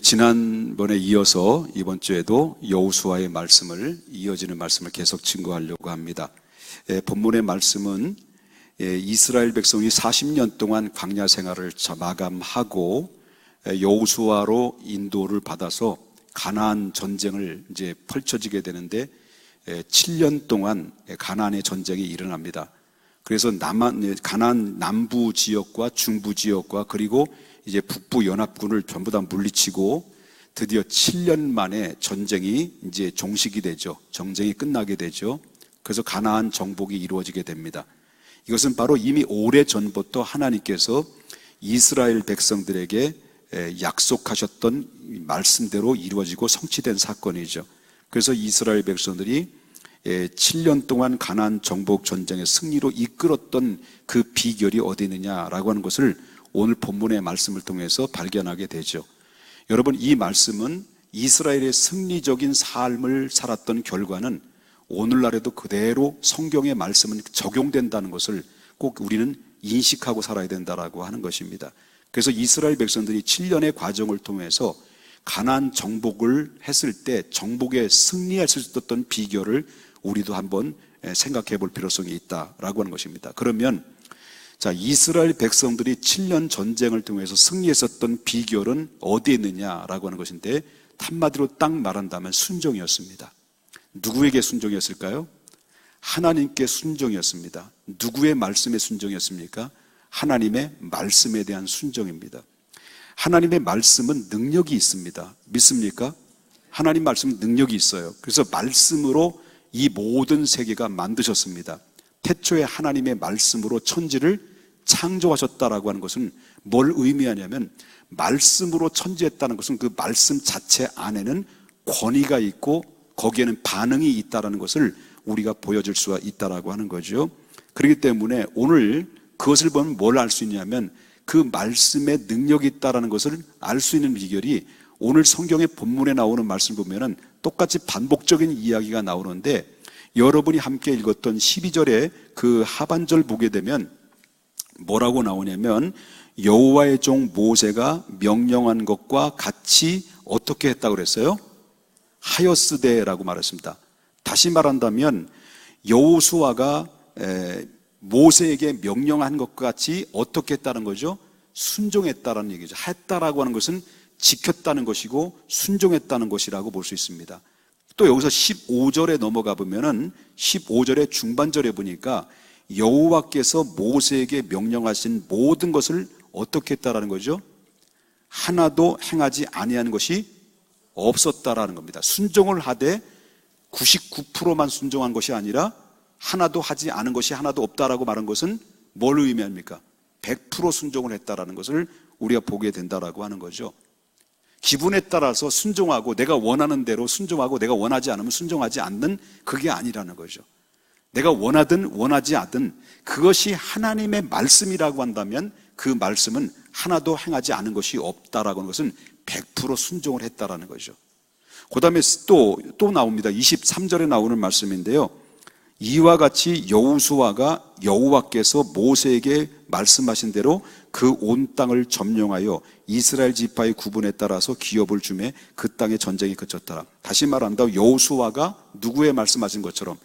지난번에 이어서 이번 주에도 여호수아의 말씀을 이어지는 말씀을 계속 증거하려고 합니다. 본문의 말씀은 이스라엘 백성이 40년 동안 광야 생활을 마감하고 여호수아로 인도를 받아서 가나안 전쟁을 이제 펼쳐지게 되는데 7년 동안 가나안의 전쟁이 일어납니다. 그래서 가나안 남부 지역과 중부 지역과 그리고 이제 북부 연합군을 전부 다 물리치고 드디어 7년 만에 전쟁이 이제 종식이 되죠. 전쟁이 끝나게 되죠. 그래서 가나안 정복이 이루어지게 됩니다. 이것은 바로 이미 오래전부터 하나님께서 이스라엘 백성들에게 약속하셨던 말씀대로 이루어지고 성취된 사건이죠. 그래서 이스라엘 백성들이 7년 동안 가나안 정복 전쟁의 승리로 이끌었던 그 비결이 어디 있느냐라고 하는 것을 오늘 본문의 말씀을 통해서 발견하게 되죠. 여러분, 이 말씀은 이스라엘의 승리적인 삶을 살았던 결과는 오늘날에도 그대로 성경의 말씀은 적용된다는 것을 꼭 우리는 인식하고 살아야 된다라고 하는 것입니다. 그래서 이스라엘 백성들이 7년의 과정을 통해서 가나안 정복을 했을 때 정복에 승리할 수 있었던 비결을 우리도 한번 생각해 볼 필요성이 있다라고 하는 것입니다. 그러면 이스라엘 백성들이 7년 전쟁을 통해서 승리했었던 비결은 어디에 있느냐라고 하는 것인데 한마디로 딱 말한다면 순종이었습니다. 누구에게 순종이었을까요? 하나님께 순종이었습니다. 누구의 말씀에 순종이었습니까? 하나님의 말씀에 대한 순종입니다. 하나님의 말씀은 능력이 있습니다. 믿습니까? 하나님 말씀은 능력이 있어요. 그래서 말씀으로 이 모든 세계가 만드셨습니다. 태초에 하나님의 말씀으로 천지를 창조하셨다라고 하는 것은 뭘 의미하냐면 말씀으로 천지했다는 것은 그 말씀 자체 안에는 권위가 있고 거기에는 반응이 있다라는 것을 우리가 보여줄 수가 있다라고 하는 거죠. 그렇기 때문에 오늘 그것을 보면 뭘 알 수 있냐면 그 말씀에 능력이 있다라는 것을 알 수 있는 비결이 오늘 성경의 본문에 나오는 말씀을 보면은 똑같이 반복적인 이야기가 나오는데 여러분이 함께 읽었던 12절의 그 하반절 보게 되면 뭐라고 나오냐면 여호와의 종 모세가 명령한 것과 같이 어떻게 했다고 그랬어요? 하였으되라고 말했습니다. 다시 말한다면 여호수아가 모세에게 명령한 것과 같이 어떻게 했다는 거죠? 순종했다라는 얘기죠. 했다라고 하는 것은 지켰다는 것이고 순종했다는 것이라고 볼 수 있습니다. 또 여기서 15절에 넘어가 보면은 15절의 중반절에 보니까 여호와께서 모세에게 명령하신 모든 것을 어떻게 했다라는 거죠? 하나도 행하지 아니하는 것이 없었다라는 겁니다. 순종을 하되 99%만 순종한 것이 아니라 하나도 하지 않은 것이 하나도 없다라고 말한 것은 뭘 의미합니까? 100% 순종을 했다라는 것을 우리가 보게 된다라고 하는 거죠. 기분에 따라서 순종하고 내가 원하는 대로 순종하고 내가 원하지 않으면 순종하지 않는 그게 아니라는 거죠. 내가 원하든 원하지 않든 그것이 하나님의 말씀이라고 한다면 그 말씀은 하나도 행하지 않은 것이 없다라고 하는 것은 100% 순종을 했다라는 거죠. 그 다음에 또 나옵니다. 23절에 나오는 말씀인데요. 이와 같이 여호수아가 여호와께서 모세에게 말씀하신 대로 그 온 땅을 점령하여 이스라엘 지파의 구분에 따라서 기업을 주매 그 땅에 전쟁이 그쳤더라. 다시 말한다. 여호수아가 누구의 말씀하신 것처럼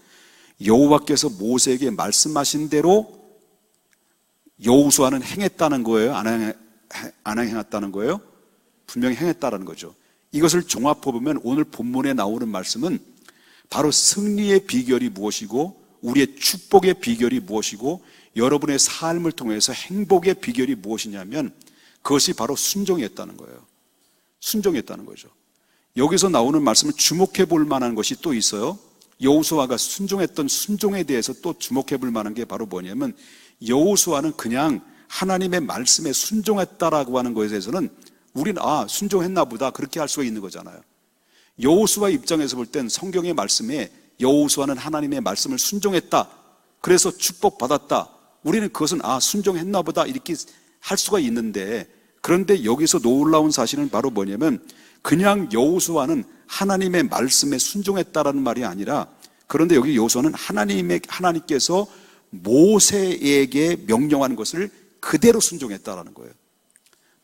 여호와께서 모세에게 말씀하신 대로 여호수아는 행했다는 거예요? 안 행했다는 거예요? 분명히 행했다는 거죠. 이것을 종합해 보면 오늘 본문에 나오는 말씀은 바로 승리의 비결이 무엇이고 우리의 축복의 비결이 무엇이고 여러분의 삶을 통해서 행복의 비결이 무엇이냐면 그것이 바로 순종이었다는 거예요. 순종했다는 거죠. 여기서 나오는 말씀을 주목해 볼 만한 것이 또 있어요. 여호수아가 순종했던 순종에 대해서 또 주목해 볼 만한 게 바로 뭐냐면 여호수아는 그냥 하나님의 말씀에 순종했다라고 하는 것에 대해서는 우리는 순종했나 보다 그렇게 할 수가 있는 거잖아요. 여호수아 입장에서 볼 땐 성경의 말씀에 여호수아는 하나님의 말씀을 순종했다. 그래서 축복받았다. 우리는 그것은 순종했나 보다 이렇게 할 수가 있는데 그런데 여기서 놀라운 사실은 바로 뭐냐면 그냥 여호수아는 하나님의 말씀에 순종했다라는 말이 아니라 그런데 여기 여호수아는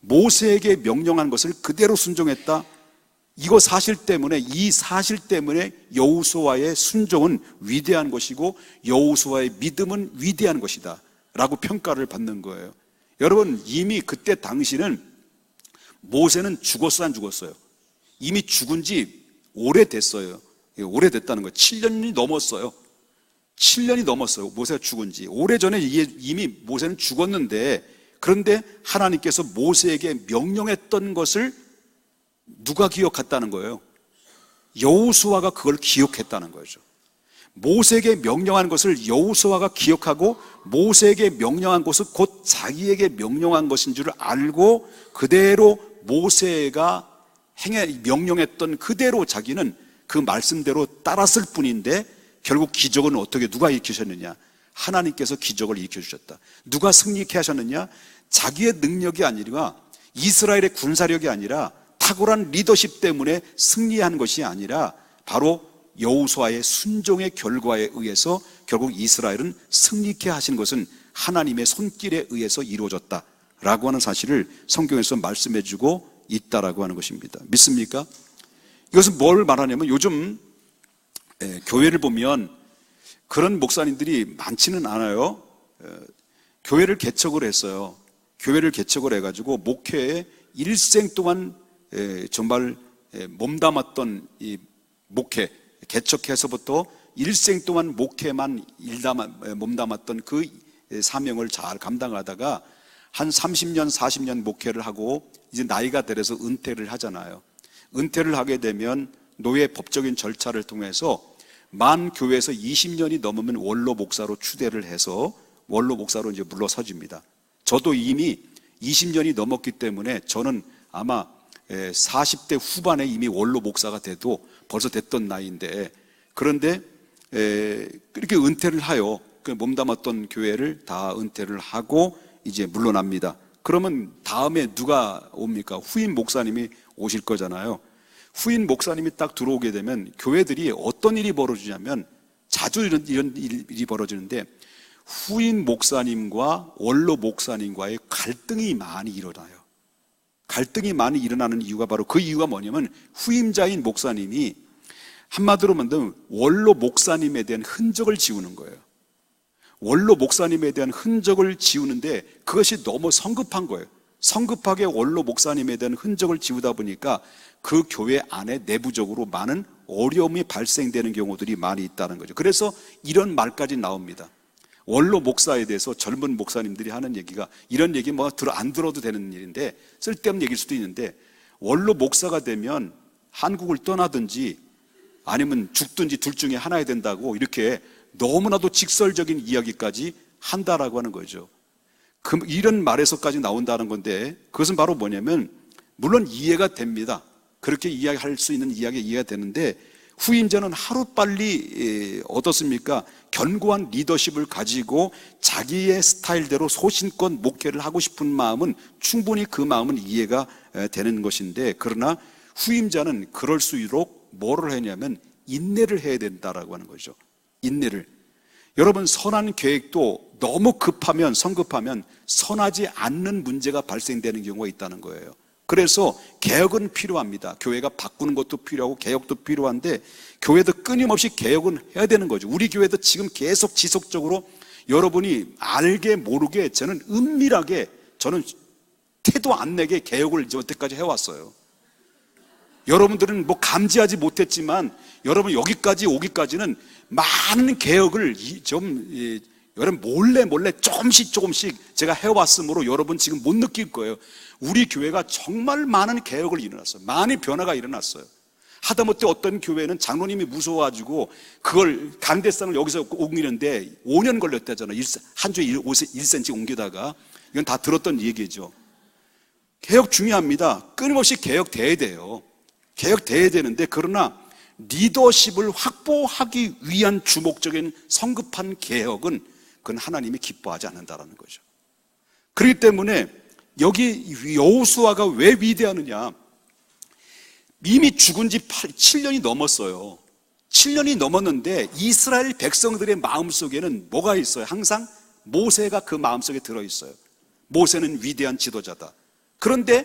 모세에게 명령한 것을 그대로 순종했다. 이 사실 때문에 여호수아의 순종은 위대한 것이고 여호수아의 믿음은 위대한 것이다 라고 평가를 받는 거예요. 여러분, 이미 그때 당시는 모세는 죽었어요, 안 죽었어요? 이미 죽은 지 오래됐어요. 오래됐다는 거예요. 7년이 넘었어요. 7년이 넘었어요. 모세가 죽은 지. 오래전에 이미 모세는 죽었는데, 그런데 하나님께서 모세에게 명령했던 것을 누가 기억했다는 거예요? 여호수아가 그걸 기억했다는 거죠. 모세에게 명령한 것을 여호수아가 기억하고 모세에게 명령한 것은 곧 자기에게 명령한 것인 줄 알고 그대로 모세가 명령했던 그대로 자기는 그 말씀대로 따랐을 뿐인데, 결국 기적은 어떻게 누가 일으키셨느냐? 하나님께서 기적을 일으켜주셨다. 누가 승리케 하셨느냐? 자기의 능력이 아니라, 이스라엘의 군사력이 아니라, 탁월한 리더십 때문에 승리한 것이 아니라 바로 여호수아의 순종의 결과에 의해서 결국 이스라엘은 승리케 하신 것은 하나님의 손길에 의해서 이루어졌다라고 하는 사실을 성경에서 말씀해 주고 있다라고 하는 것입니다. 믿습니까? 이것은 뭘 말하냐면, 요즘 교회를 보면 그런 목사님들이 많지는 않아요. 교회를 개척을 했어요. 교회를 개척을 해가지고 목회에 일생 동안 정말 몸담았던 이 목회, 개척해서부터 일생 동안 목회만 몸담았던 그 사명을 잘 감당하다가 한 30년, 40년 목회를 하고 이제 나이가 들어서 은퇴를 하잖아요. 은퇴를 하게 되면 노예 법적인 절차를 통해서 만 교회에서 20년이 넘으면 원로 목사로 추대를 해서 원로 목사로 이제 물러서집니다. 저도 이미 20년이 넘었기 때문에 저는 아마 40대 후반에 이미 원로 목사가 돼도 벌써 됐던 나이인데, 그런데 그렇게 은퇴를 하여 그 몸담았던 교회를 다 은퇴를 하고 이제 물러납니다. 그러면 다음에 누가 옵니까? 후임 목사님이 오실 거잖아요. 후임 목사님이 딱 들어오게 되면 교회들이 어떤 일이 벌어지냐면, 자주 이런 일이 벌어지는데, 후임 목사님과 원로 목사님과의 갈등이 많이 일어나요. 갈등이 많이 일어나는 이유가 바로 그 이유가 뭐냐면, 후임자인 목사님이 한마디로 말하면 원로 목사님에 대한 흔적을 지우는 거예요. 원로 목사님에 대한 흔적을 지우는데 그것이 너무 성급한 거예요. 성급하게 원로 목사님에 대한 흔적을 지우다 보니까 그 교회 안에 내부적으로 많은 어려움이 발생되는 경우들이 많이 있다는 거죠. 그래서 이런 말까지 나옵니다. 원로 목사에 대해서 젊은 목사님들이 하는 얘기가, 이런 얘기 안 들어도 되는 일인데 쓸데없는 얘기일 수도 있는데, 원로 목사가 되면 한국을 떠나든지 아니면 죽든지 둘 중에 하나야 된다고 이렇게 너무나도 직설적인 이야기까지 한다라고 하는 거죠. 이런 말에서까지 나온다는 건데, 그것은 바로 뭐냐면, 물론 이해가 됩니다. 그렇게 이야기할 수 있는 이해가 되는데, 후임자는 하루빨리 어떻습니까? 견고한 리더십을 가지고 자기의 스타일대로 소신껏 목회를 하고 싶은 마음은 충분히 그 마음은 이해가 되는 것인데, 그러나 후임자는 그럴수록 뭐를 하냐면 인내를 해야 된다라고 하는 거죠. 인내를. 여러분, 선한 계획도 너무 급하면, 성급하면 선하지 않는 문제가 발생되는 경우가 있다는 거예요. 그래서 개혁은 필요합니다. 교회가 바꾸는 것도 필요하고 개혁도 필요한데, 교회도 끊임없이 개혁은 해야 되는 거죠. 우리 교회도 지금 계속 지속적으로 여러분이 알게 모르게 저는 은밀하게, 저는 태도 안 내게 개혁을 여태까지 해왔어요. 여러분들은 감지하지 못했지만 여러분 여기까지 오기까지는 많은 개혁을 여러분 몰래 조금씩 제가 해왔으므로 여러분 지금 못 느낄 거예요. 우리 교회가 정말 많은 개혁을 일어났어요. 많이 변화가 일어났어요. 하다못해 어떤 교회는 장로님이 무서워가지고 그걸 강대상을 여기서 옮기는데 5년 걸렸다잖아요. 한 주에 1cm 옮기다가. 이건 다 들었던 얘기죠. 개혁 중요합니다. 끊임없이 개혁돼야 돼요. 개혁돼야 되는데, 그러나 리더십을 확보하기 위한 주목적인 성급한 개혁은 그건 하나님이 기뻐하지 않는다라는 거죠. 그렇기 때문에 여기 여호수아가 왜 위대하느냐? 이미 죽은 지 7년이 넘었어요. 7년이 넘었는데 이스라엘 백성들의 마음속에는 뭐가 있어요? 항상 모세가 그 마음속에 들어있어요. 모세는 위대한 지도자다. 그런데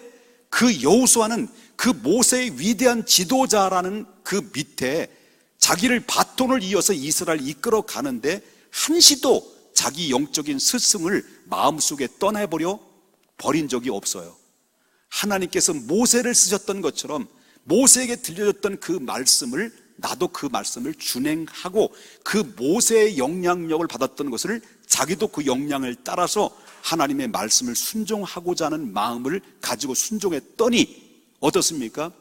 그 여호수아는 그 모세의 위대한 지도자라는 그 밑에 자기를 바톤을 이어서 이스라엘을 이끌어 가는데 한시도 자기 영적인 스승을 마음속에 떠나버려 버린 적이 없어요. 하나님께서 모세를 쓰셨던 것처럼 모세에게 들려줬던 그 말씀을, 나도 그 말씀을 준행하고 그 모세의 영향력을 받았던 것을 자기도 그 영향을 따라서 하나님의 말씀을 순종하고자 하는 마음을 가지고 순종했더니 어떻습니까?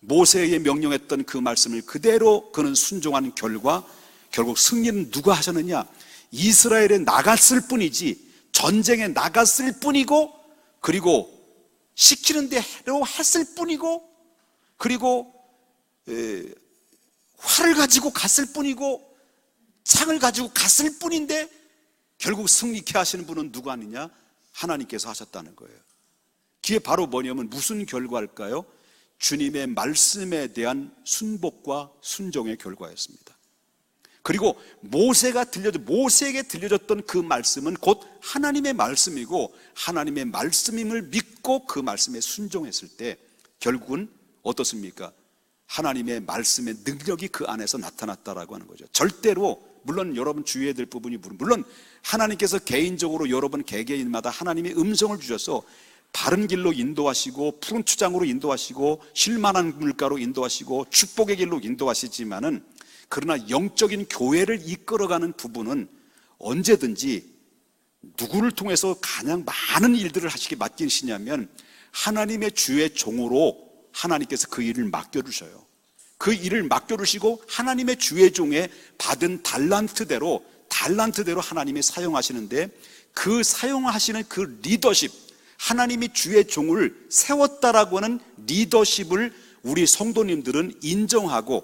모세에게 명령했던 그 말씀을 그대로 그는 순종한 결과 결국 승리는 누가 하셨느냐? 이스라엘에 나갔을 뿐이지, 전쟁에 나갔을 뿐이고, 그리고 시키는 대로 했을 뿐이고, 그리고 활을 가지고 갔을 뿐이고 창을 가지고 갔을 뿐인데 결국 승리케 하시는 분은 누가 아니냐? 하나님께서 하셨다는 거예요. 그게 바로 뭐냐면 무슨 결과일까요? 주님의 말씀에 대한 순복과 순종의 결과였습니다. 그리고 모세에게 들려줬던 그 말씀은 곧 하나님의 말씀이고, 하나님의 말씀임을 믿고 그 말씀에 순종했을 때 결국은 어떻습니까? 하나님의 말씀의 능력이 그 안에서 나타났다라고 하는 거죠. 절대로, 물론 여러분 주의해야 될 부분이, 물론 하나님께서 개인적으로 여러분 개개인마다 하나님의 음성을 주셔서 바른 길로 인도하시고 푸른 추장으로 인도하시고 쉴만한 물가로 인도하시고 축복의 길로 인도하시지만은, 그러나 영적인 교회를 이끌어가는 부분은 언제든지 누구를 통해서 가장 많은 일들을 하시게 맡기시냐면 하나님의 주의 종으로 하나님께서 그 일을 맡겨주셔요. 그 일을 맡겨주시고 하나님의 주의 종에 받은 달란트대로 하나님이 사용하시는데, 그 사용하시는 그 리더십, 하나님이 주의 종을 세웠다라고 하는 리더십을 우리 성도님들은 인정하고,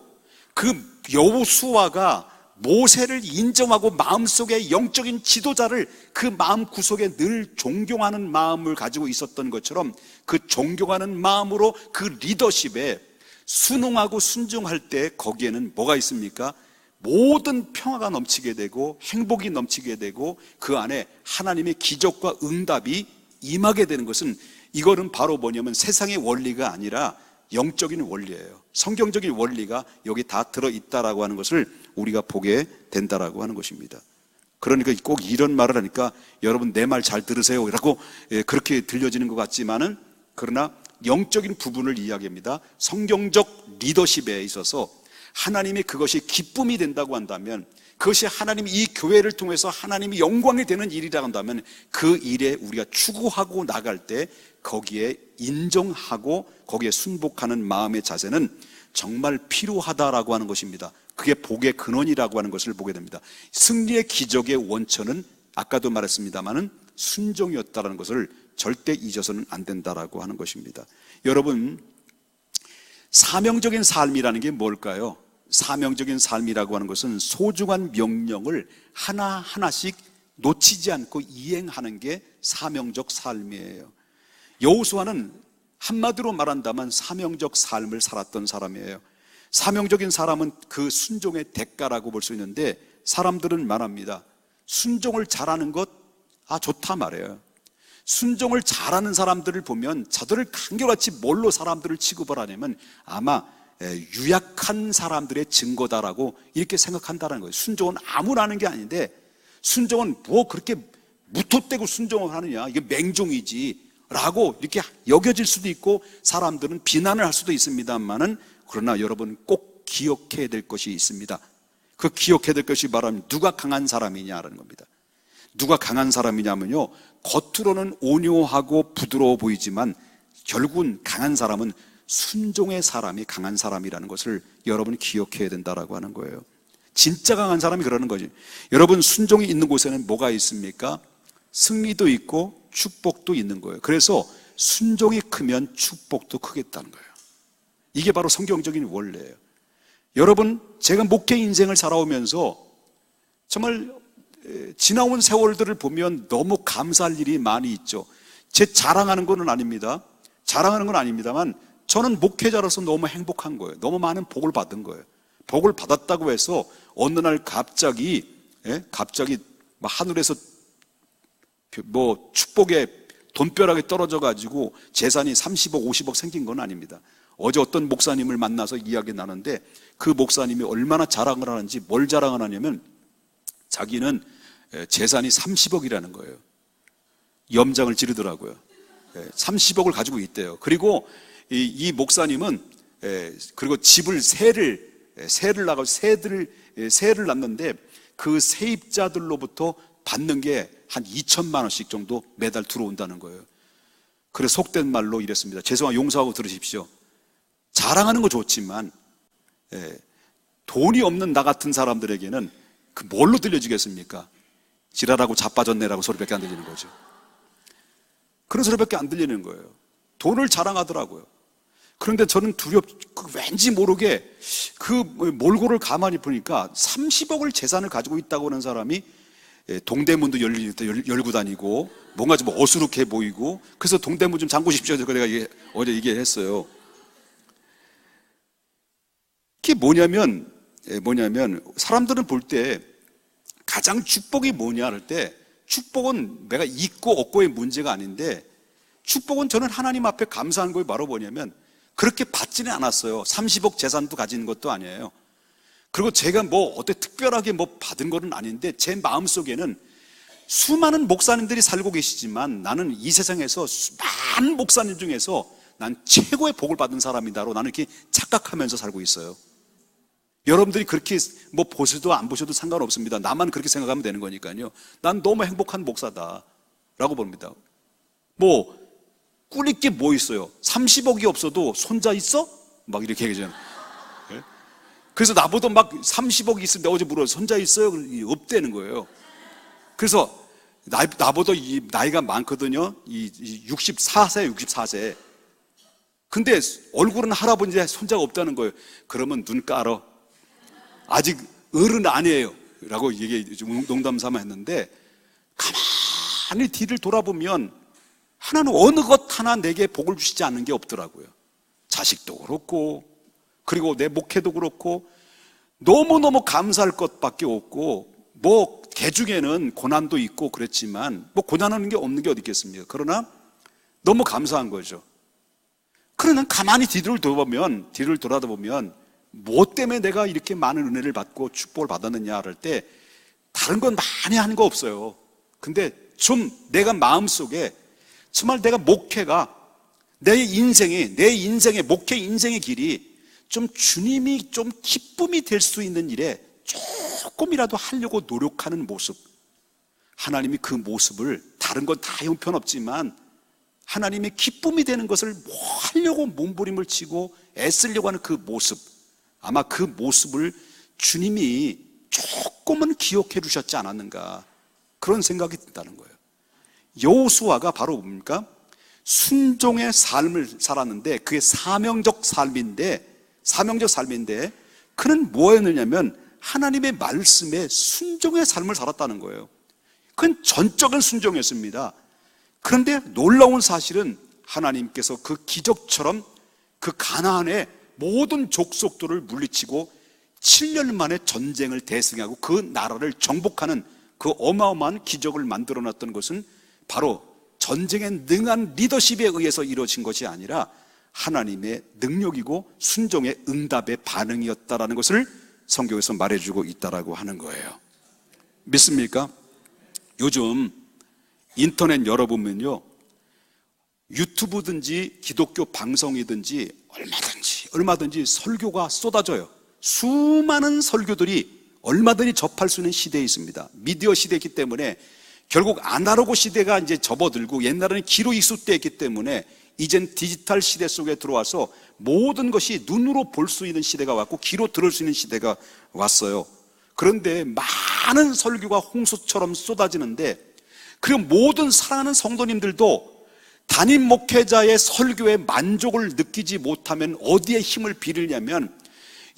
그 여호수아가 모세를 인정하고 마음속에 영적인 지도자를 그 마음 구석에 늘 존경하는 마음을 가지고 있었던 것처럼, 그 존경하는 마음으로 그 리더십에 순응하고 순종할 때 거기에는 뭐가 있습니까? 모든 평화가 넘치게 되고 행복이 넘치게 되고 그 안에 하나님의 기적과 응답이 임하게 되는 것은, 이거는 바로 뭐냐면 세상의 원리가 아니라 영적인 원리예요. 성경적인 원리가 여기 다 들어있다라고 하는 것을 우리가 보게 된다라고 하는 것입니다. 그러니까 꼭 이런 말을 하니까 여러분 내 말 잘 들으세요 라고 그렇게 들려지는 것 같지만은, 그러나 영적인 부분을 이야기합니다. 성경적 리더십에 있어서 하나님의 그것이 기쁨이 된다고 한다면, 그것이 하나님이 이 교회를 통해서 하나님이 영광이 되는 일이라고 한다면, 그 일에 우리가 추구하고 나갈 때 거기에 인정하고 거기에 순복하는 마음의 자세는 정말 필요하다라고 하는 것입니다. 그게 복의 근원이라고 하는 것을 보게 됩니다. 승리의 기적의 원천은 아까도 말했습니다마는 순종이었다라는 것을 절대 잊어서는 안 된다라고 하는 것입니다. 여러분, 사명적인 삶이라는 게 뭘까요? 사명적인 삶이라고 하는 것은 소중한 명령을 하나하나씩 놓치지 않고 이행하는 게 사명적 삶이에요. 여호수아는 한마디로 말한다면 사명적 삶을 살았던 사람이에요. 사명적인 사람은 그 순종의 대가라고 볼 수 있는데, 사람들은 말합니다. 순종을 잘하는 것, 좋다 말이에요. 순종을 잘하는 사람들을 보면 저들을 간결같이 뭘로 사람들을 취급을 하냐면 아마 유약한 사람들의 증거다라고 이렇게 생각한다는 거예요. 순종은 아무나 하는 게 아닌데, 순종은 뭐 그렇게 무턱대고 순종을 하느냐, 이게 맹종이지 라고 이렇게 여겨질 수도 있고, 사람들은 비난을 할 수도 있습니다만은, 그러나 여러분 꼭 기억해야 될 것이 있습니다. 그 기억해야 될 것이 말하면 누가 강한 사람이냐라는 겁니다. 누가 강한 사람이냐면요, 겉으로는 온유하고 부드러워 보이지만 결국은 강한 사람은 순종의 사람이 강한 사람이라는 것을 여러분이 기억해야 된다라고 하는 거예요. 진짜 강한 사람이 그러는 거지. 여러분, 순종이 있는 곳에는 뭐가 있습니까? 승리도 있고 축복도 있는 거예요. 그래서 순종이 크면 축복도 크겠다는 거예요. 이게 바로 성경적인 원리예요. 여러분, 제가 목회 인생을 살아오면서 정말 지나온 세월들을 보면 너무 감사할 일이 많이 있죠. 제 자랑하는 건 아닙니다. 자랑하는 건 아닙니다만 저는 목회자로서 너무 행복한 거예요. 너무 많은 복을 받은 거예요. 복을 받았다고 해서 어느 날 갑자기 하늘에서 축복의 돈벼락이 떨어져 가지고 재산이 30억 50억 생긴 건 아닙니다. 어제 어떤 목사님을 만나서 이야기 나누는데 그 목사님이 얼마나 자랑을 하는지, 뭘 자랑을 하냐면 자기는 재산이 30억이라는 거예요. 염장을 지르더라고요. 30억을 가지고 있대요. 그리고 이 목사님은 그리고 집을 세를 나가고 세를 낳는데 그 세입자들로부터 받는 게 한 2천만 원씩 정도 매달 들어온다는 거예요. 그래서 속된 말로 이랬습니다. 죄송합니다. 용서하고 들으십시오. 자랑하는 거 좋지만 돈이 없는 나 같은 사람들에게는 그 뭘로 들려주겠습니까? 지랄하고 자빠졌네라고 소리밖에 안 들리는 거죠. 그런 소리밖에 안 들리는 거예요. 돈을 자랑하더라고요. 그런데 저는 왠지 모르게 그 몰골을 가만히 보니까 30억을 재산을 가지고 있다고 하는 사람이 동대문도 열고 다니고 뭔가 좀 어수룩해 보이고, 그래서 동대문 좀 잠그십시오. 내가 어제 얘기했어요. 그게 뭐냐면 사람들은 볼 때 가장 축복이 뭐냐 할 때, 축복은 내가 있고 없고의 문제가 아닌데, 축복은 저는 하나님 앞에 감사한 거에 바로 뭐냐면 그렇게 받지는 않았어요. 30억 재산도 가진 것도 아니에요. 그리고 제가 어때 특별하게 받은 거는 아닌데, 제 마음속에는 수많은 목사님들이 살고 계시지만 나는 이 세상에서 많은 목사님 중에서 난 최고의 복을 받은 사람이다로 나는 이렇게 착각하면서 살고 있어요. 여러분들이 그렇게 보셔도 안 보셔도 상관없습니다. 나만 그렇게 생각하면 되는 거니까요. 난 너무 행복한 목사다라고 봅니다. 꿀릴 게 뭐 있어요? 30억이 없어도 손자 있어? 막 이렇게 얘기하잖아요. 그래서 나보다 30억이 있는데 어제 물어 손자 있어요? 없다는 거예요. 그래서 나보다 나이가 많거든요. 64세. 근데 얼굴은 할아버지인데 손자가 없다는 거예요. 그러면 눈 깔어. 아직 어른 아니에요. 라고 농담 삼아 했는데, 가만히 뒤를 돌아보면 하나는 어느 것 하나 내게 복을 주시지 않는 게 없더라고요. 자식도 그렇고, 그리고 내 목회도 그렇고, 너무너무 감사할 것밖에 없고, 개 중에는 고난도 있고 그랬지만, 고난하는 게 없는 게 어디 있겠습니까? 그러나 너무 감사한 거죠. 그러나 가만히 뒤를 돌아보면 뭐 때문에 내가 이렇게 많은 은혜를 받고 축복을 받았느냐 할 때, 다른 건 많이 하는 거 없어요. 근데 좀 내가 마음속에 정말 내가 목회가 내 인생의 목회 인생의 길이 좀 주님이 좀 기쁨이 될 수 있는 일에 조금이라도 하려고 노력하는 모습, 하나님이 그 모습을, 다른 건 다 형편없지만 하나님의 기쁨이 되는 것을 하려고 몸부림을 치고 애쓰려고 하는 그 모습, 아마 그 모습을 주님이 조금은 기억해 주셨지 않았는가, 그런 생각이 든다는 거예요. 여호수아가 바로 뭡니까? 순종의 삶을 살았는데, 그게 사명적 삶인데 그는 뭐였느냐면 하나님의 말씀에 순종의 삶을 살았다는 거예요. 그건 전적인 순종이었습니다. 그런데 놀라운 사실은 하나님께서 그 기적처럼 그 가나안의 모든 족속들을 물리치고 7년 만에 전쟁을 대승하고 그 나라를 정복하는 그 어마어마한 기적을 만들어놨던 것은 바로 전쟁에 능한 리더십에 의해서 이루어진 것이 아니라 하나님의 능력이고 순종의 응답의 반응이었다라는 것을 성경에서 말해주고 있다라고 하는 거예요. 믿습니까? 요즘 인터넷 열어보면요, 유튜브든지 기독교 방송이든지 얼마든지 설교가 쏟아져요. 수많은 설교들이 얼마든지 접할 수 있는 시대에 있습니다. 미디어 시대이기 때문에 결국 아날로그 시대가 이제 접어들고, 옛날에는 귀로 익숙되었기 때문에 이젠 디지털 시대 속에 들어와서 모든 것이 눈으로 볼 수 있는 시대가 왔고 귀로 들을 수 있는 시대가 왔어요. 그런데 많은 설교가 홍수처럼 쏟아지는데, 그리고 모든 사랑하는 성도님들도 담임 목회자의 설교에 만족을 느끼지 못하면 어디에 힘을 빌리냐면,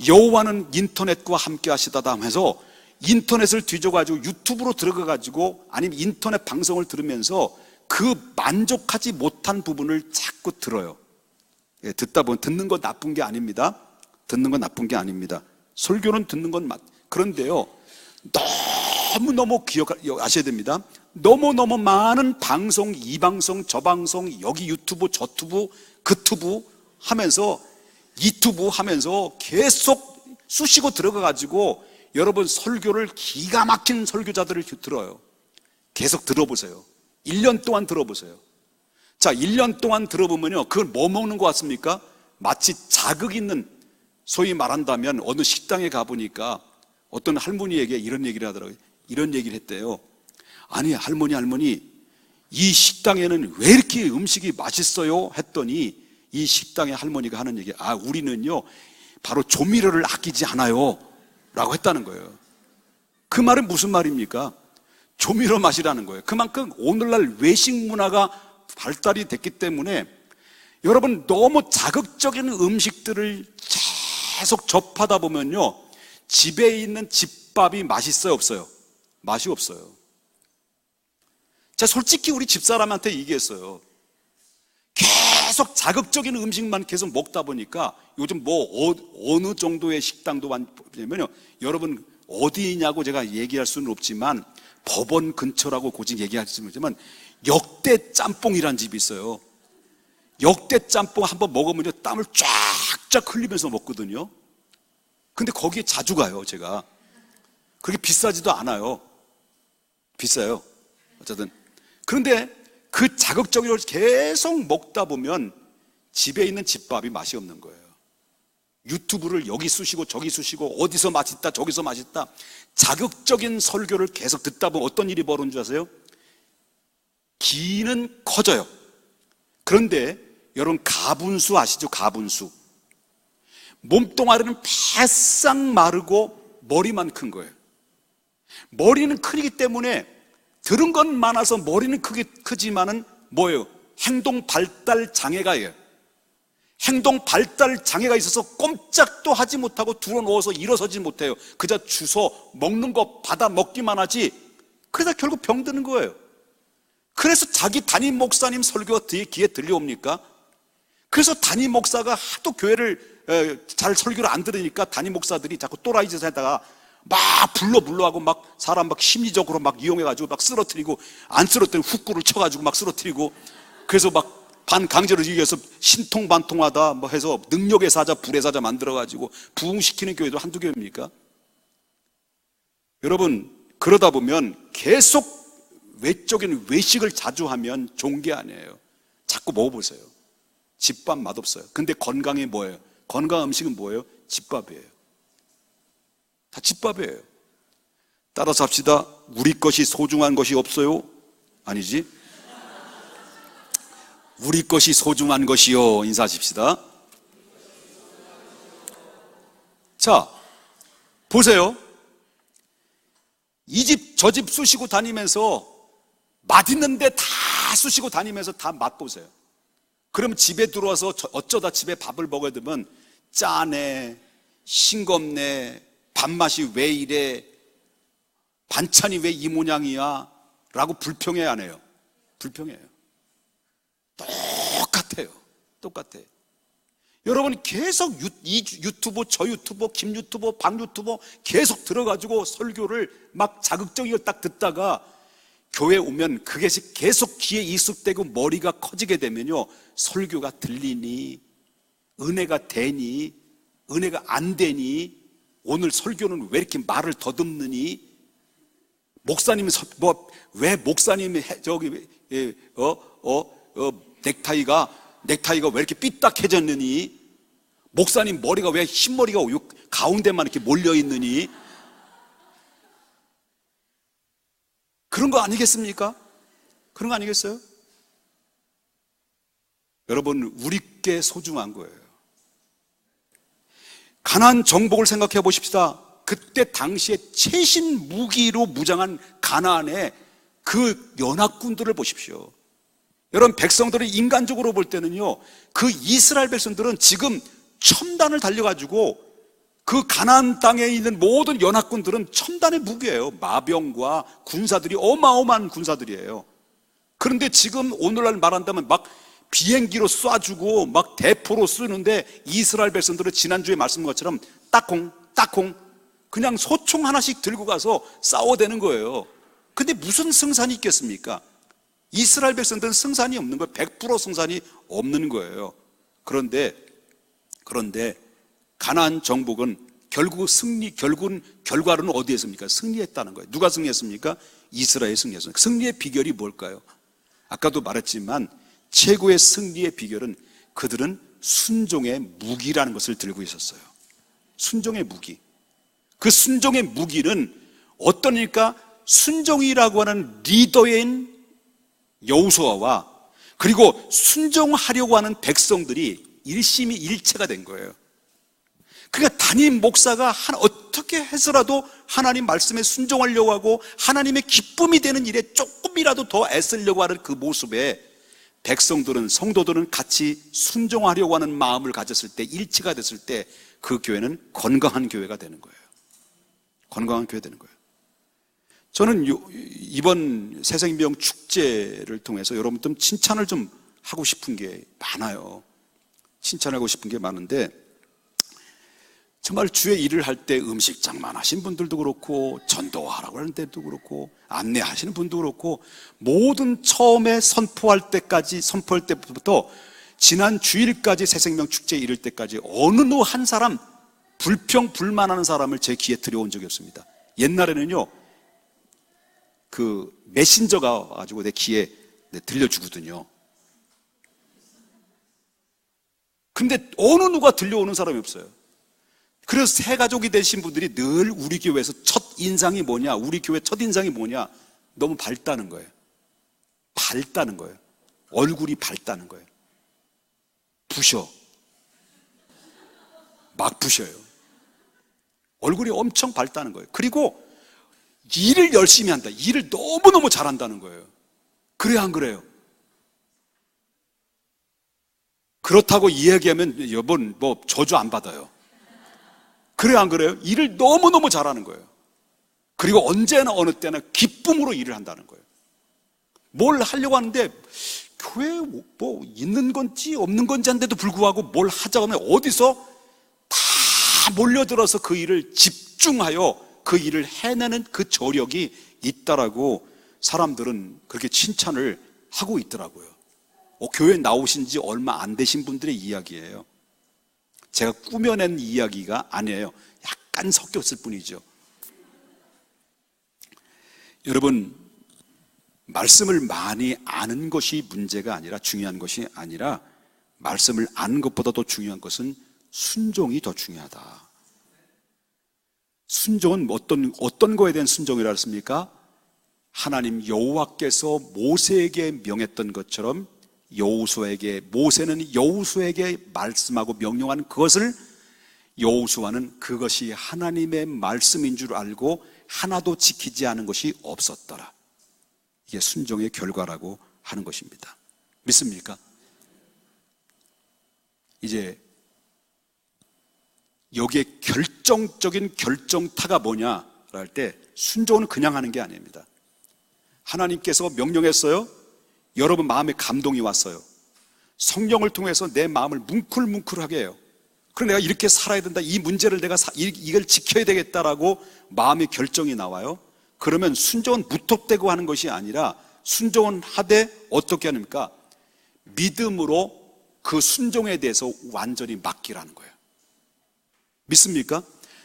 여호와는 인터넷과 함께 하시다다 하면서 인터넷을 뒤져가지고 유튜브로 들어가가지고 아니면 인터넷 방송을 들으면서 그 만족하지 못한 부분을 자꾸 들어요. 듣다 보면, 듣는 건 나쁜 게 아닙니다. 설교는 듣는 건 그런데요, 너무너무 아셔야 됩니다. 너무너무 많은 방송, 이 방송, 저 방송, 여기 유튜브, 저 투브, 그 투브 하면서, 이 투브 하면서 계속 쑤시고 들어가가지고 여러분 설교를, 기가 막힌 설교자들을 들어요. 계속 들어보세요. 1년 동안 들어보세요. 자, 1년 동안 들어보면요, 그걸 뭐 먹는 것 같습니까? 마치 자극 있는, 소위 말한다면 어느 식당에 가보니까 어떤 할머니에게 이런 얘기를 하더라고요. 이런 얘기를 했대요. 아니, 할머니, 이 식당에는 왜 이렇게 음식이 맛있어요? 했더니 이 식당의 할머니가 하는 얘기, 우리는요 바로 조미료를 아끼지 않아요 라고 했다는 거예요. 그 말은 무슨 말입니까? 조미료 맛이라는 거예요. 그만큼 오늘날 외식 문화가 발달이 됐기 때문에 여러분, 너무 자극적인 음식들을 계속 접하다 보면요, 집에 있는 집밥이 맛있어요, 없어요? 맛이 없어요. 제가 솔직히 우리 집사람한테 얘기했어요. 계속 자극적인 음식만 계속 먹다 보니까 요즘 어느 정도의 식당도 많냐면요, 여러분 어디냐고 제가 얘기할 수는 없지만 법원 근처라고 고직 얘기할 수는 없지만 역대 짬뽕이라는 집이 있어요. 역대 짬뽕 한번 먹으면요 땀을 쫙쫙 흘리면서 먹거든요. 근데 거기에 자주 가요. 제가 그렇게 비싸지도 않아요. 비싸요. 어쨌든 그런데 그 자극적인 걸 계속 먹다 보면 집에 있는 집밥이 맛이 없는 거예요. 유튜브를 여기 쑤시고 저기 쑤시고 어디서 맛있다 저기서 맛있다, 자극적인 설교를 계속 듣다 보면 어떤 일이 벌어지는 줄 아세요? 기는 커져요. 그런데 여러분, 가분수 아시죠? 가분수. 몸뚱아리는 바싹 마르고 머리만 큰 거예요. 머리는 크기 때문에 들은 건 많아서 머리는 크지만은 뭐예요? 행동 발달 장애가예요. 행동 발달 장애가 있어서 꼼짝도 하지 못하고 들어 누워서 일어서지 못해요. 그저 주워 먹는 거 받아 먹기만 하지. 그러다 결국 병드는 거예요. 그래서 자기 담임 목사님 설교가 귀에 들려옵니까? 그래서 담임 목사가 하도 교회를 잘 설교를 안 들으니까 담임 목사들이 자꾸 또라이 짓을 하다가 막 불러하고 막 사람 막 심리적으로 막 이용해가지고 막 쓰러뜨리고, 안 쓰러뜨리고 훅구를 쳐가지고 막 쓰러뜨리고, 그래서 막 반강제로 이겨서 신통반통하다 뭐 해서 능력의 사자, 불의 사자 만들어가지고 부흥시키는 교회도 한두 교회입니까? 여러분, 그러다 보면 계속 외적인 외식을 자주 하면 좋은 게 아니에요. 자꾸 먹어보세요. 집밥 맛없어요. 근데 건강에 뭐예요? 건강 음식은 뭐예요? 집밥이에요. 다 집밥이에요. 따라서 합시다. 우리 것이 소중한 것이 없어요? 아니지? 우리 것이 소중한 것이요. 인사하십시다. 자, 보세요. 이 집 저 집 쑤시고 다니면서 맛있는데 다 쑤시고 다니면서 다 맛보세요. 그러면 집에 들어와서 어쩌다 집에 밥을 먹어야 되면 짜네, 싱겁네, 밥맛이 왜 이래, 반찬이 왜 이 모양이야 라고 불평해 안 해요? 불평해요. 똑같아요. 여러분, 계속 유튜브, 저 유튜버, 김 유튜버, 박 유튜버 계속 들어가지고 설교를 막 자극적인 걸 딱 듣다가 교회 오면 그게 계속 귀에 익숙되고 머리가 커지게 되면요, 설교가 들리니, 은혜가 되니, 은혜가 안 되니, 오늘 설교는 왜 이렇게 말을 더듬느니, 목사님이 왜 목사님이 넥타이가 왜 이렇게 삐딱해졌느니, 목사님 머리가 왜 흰머리가 가운데만 이렇게 몰려있느니, 그런 거 아니겠습니까? 그런 거 아니겠어요? 여러분, 우리께 소중한 거예요. 가나안 정복을 생각해 보십시다. 그때 당시에 최신 무기로 무장한 가나안의 그 연합군들을 보십시오. 여러분, 백성들이 인간적으로 볼 때는요, 그 이스라엘 백성들은 지금 첨단을 달려가지고 그 가나안 땅에 있는 모든 연합군들은 첨단의 무기예요. 마병과 군사들이 어마어마한 군사들이에요. 그런데 지금 오늘날 말한다면 막 비행기로 쏴주고 막 대포로 쏘는데, 이스라엘 백성들은 지난주에 말씀한 것처럼 딱콩 그냥 소총 하나씩 들고 가서 싸워대는 거예요. 근데 무슨 승산이 있겠습니까? 이스라엘 백성들은 승산이 없는 거예요. 100% 승산이 없는 거예요. 그런데 가나안 정복은 결국은 결과로는 어디에 씁니까? 승리했다는 거예요. 누가 승리했습니까? 이스라엘이 승리했습니다. 승리의 비결이 뭘까요? 아까도 말했지만 최고의 승리의 비결은 그들은 순종의 무기라는 것을 들고 있었어요. 순종의 무기. 그 순종의 무기는 어떠니까 순종이라고 하는 리더인 여호수아와 그리고 순종하려고 하는 백성들이 일심이 일체가 된 거예요. 그러니까 담임 목사가 어떻게 해서라도 하나님 말씀에 순종하려고 하고 하나님의 기쁨이 되는 일에 조금이라도 더 애쓰려고 하는 그 모습에 백성들은, 성도들은 같이 순종하려고 하는 마음을 가졌을 때, 일치가 됐을 때 그 교회는 건강한 교회가 되는 거예요. 건강한 교회가 되는 거예요. 저는 이번 새생명 축제를 통해서 여러분 좀 칭찬을 좀 하고 싶은 게 많아요. 칭찬하고 싶은 게 많은데, 정말 주의 일을 할 때 음식장만 하신 분들도 그렇고 전도하라고 하는 데도 그렇고 안내하시는 분도 그렇고 모든 처음에 선포할 때부터 지난 주일까지 새생명 축제에 이를 때까지 어느 한 사람 불평불만하는 사람을 제 귀에 들여온 적이 없습니다. 옛날에는요 그 메신저가 와가지고 내 귀에 들려주거든요. 근데 어느 누가 들려오는 사람이 없어요. 그래서 새 가족이 되신 분들이 늘 우리 교회에서 첫 인상이 뭐냐, 우리 교회 첫 인상이 뭐냐, 너무 밝다는 거예요. 밝다는 거예요. 얼굴이 밝다는 거예요. 부셔. 막 부셔요. 얼굴이 엄청 밝다는 거예요. 그리고 일을 열심히 한다. 일을 너무너무 잘한다는 거예요. 그래요, 안 그래요? 그렇다고 이야기하면 여러분 뭐 저주 안 받아요. 그래요, 안 그래요? 일을 너무너무 잘하는 거예요. 그리고 언제나 어느 때나 기쁨으로 일을 한다는 거예요. 뭘 하려고 하는데 교회에 뭐 있는 건지 없는 건지 한데도 불구하고 뭘 하자고 하면 어디서 다 몰려들어서 그 일을 집중하여 그 일을 해내는 그 저력이 있다라고 사람들은 그렇게 칭찬을 하고 있더라고요. 교회 나오신 지 얼마 안 되신 분들의 이야기예요. 제가 꾸며낸 이야기가 아니에요. 약간 섞였을 뿐이죠. 여러분, 말씀을 많이 아는 것이 문제가 아니라, 중요한 것이 아니라 말씀을 아는 것보다 더 중요한 것은 순종이 더 중요하다. 순종은 어떤 거에 대한 순종이라 했습니까? 하나님 여호와께서 모세에게 명했던 것처럼 모세는 여호수아에게 말씀하고 명령한 그것을 여호수아는 그것이 하나님의 말씀인 줄 알고 하나도 지키지 않은 것이 없었더라. 이게 순종의 결과라고 하는 것입니다. 믿습니까? 이제 여기에 결정적인 결정타가 뭐냐 할 때 순종은 그냥 하는 게 아닙니다. 하나님께서 명령했어요. 여러분 마음에 감동이 왔어요. 성령을 통해서 내 마음을 뭉클뭉클하게 해요. 그럼 내가 이렇게 살아야 된다, 이 문제를 내가 이걸 지켜야 되겠다라고 마음의 결정이 나와요. 그러면 순종은 무턱대고 하는 것이 아니라 순종은 하되 어떻게 합니까? 믿음으로 그 순종에 대해서 완전히 맡기라는 거예요. 믿습니까?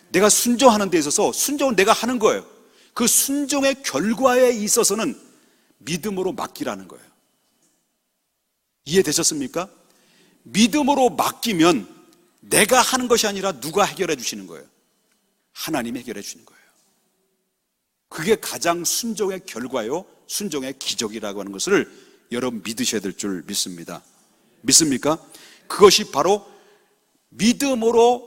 내가 순종하는 데 있어서 순종은 내가 하는 거예요. 그 순종의 결과에 있어서는 믿음으로 맡기라는 거예요. 이해되셨습니까? 믿음으로 맡기면 내가 하는 것이 아니라 누가 해결해 주시는 거예요? 하나님이 해결해 주시는 거예요. 그게 가장 순종의 결과요, 순종의 기적이라고 하는 것을 여러분 믿으셔야 될 줄 믿습니다. 믿습니까? 그것이 바로 믿음으로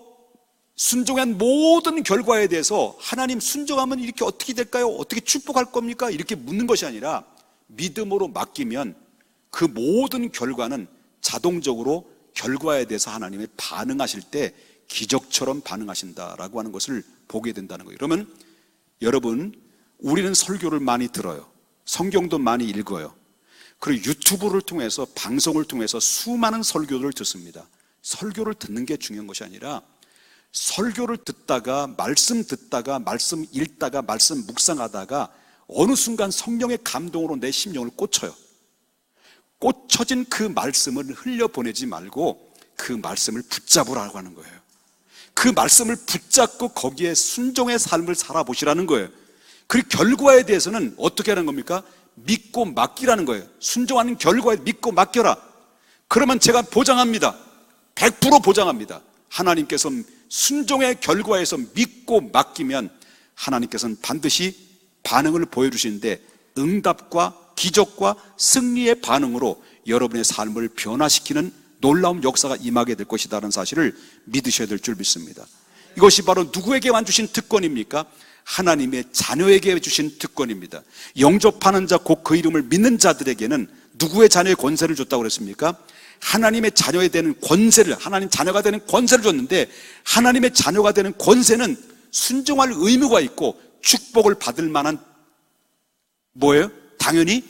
순종한 모든 결과에 대해서 하나님 순종하면 이렇게 어떻게 될까요? 어떻게 축복할 겁니까? 이렇게 묻는 것이 아니라 믿음으로 맡기면 그 모든 결과는 자동적으로 결과에 대해서 하나님이 반응하실 때 기적처럼 반응하신다라고 하는 것을 보게 된다는 거예요. 그러면 여러분, 우리는 설교를 많이 들어요. 성경도 많이 읽어요. 그리고 유튜브를 통해서, 방송을 통해서 수많은 설교를 듣습니다. 설교를 듣는 게 중요한 것이 아니라 설교를 듣다가 말씀 읽다가 말씀 묵상하다가 어느 순간 성령의 감동으로 내 심령을 꽂혀요. 꽂혀진 그 말씀을 흘려보내지 말고 그 말씀을 붙잡으라고 하는 거예요. 그 말씀을 붙잡고 거기에 순종의 삶을 살아보시라는 거예요. 그 결과에 대해서는 어떻게 하는 겁니까? 믿고 맡기라는 거예요. 순종하는 결과에 믿고 맡겨라. 그러면 제가 보장합니다. 100% 보장합니다. 하나님께서 순종의 결과에서 믿고 맡기면 하나님께서는 반드시 반응을 보여주시는데 응답과 기적과 승리의 반응으로 여러분의 삶을 변화시키는 놀라운 역사가 임하게 될 것이라는 사실을 믿으셔야 될 줄 믿습니다. 이것이 바로 누구에게만 주신 특권입니까? 하나님의 자녀에게 주신 특권입니다. 영접하는 자 곧 그 이름을 믿는 자들에게는 누구의 자녀의 권세를 줬다고 그랬습니까? 하나님의 자녀에 되는 권세를, 하나님 자녀가 되는 권세를 줬는데, 하나님의 자녀가 되는 권세는 순종할 의무가 있고 축복을 받을 만한 뭐예요? 당연히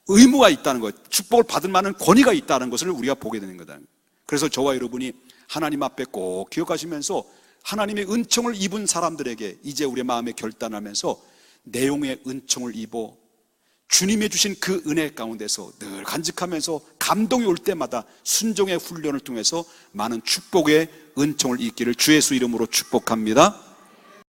의무가 있다는 것, 축복을 받을 만한 권위가 있다는 것을 우리가 보게 되는 거다. 그래서 저와 여러분이 하나님 앞에 꼭 기억하시면서 하나님의 은총을 입은 사람들에게 이제 우리의 마음에 결단하면서 내용의 은총을 입어 주님이 주신 그 은혜 가운데서 늘 간직하면서 감동이 올 때마다 순종의 훈련을 통해서 많은 축복의 은총을 입기를 주 예수 이름으로 축복합니다.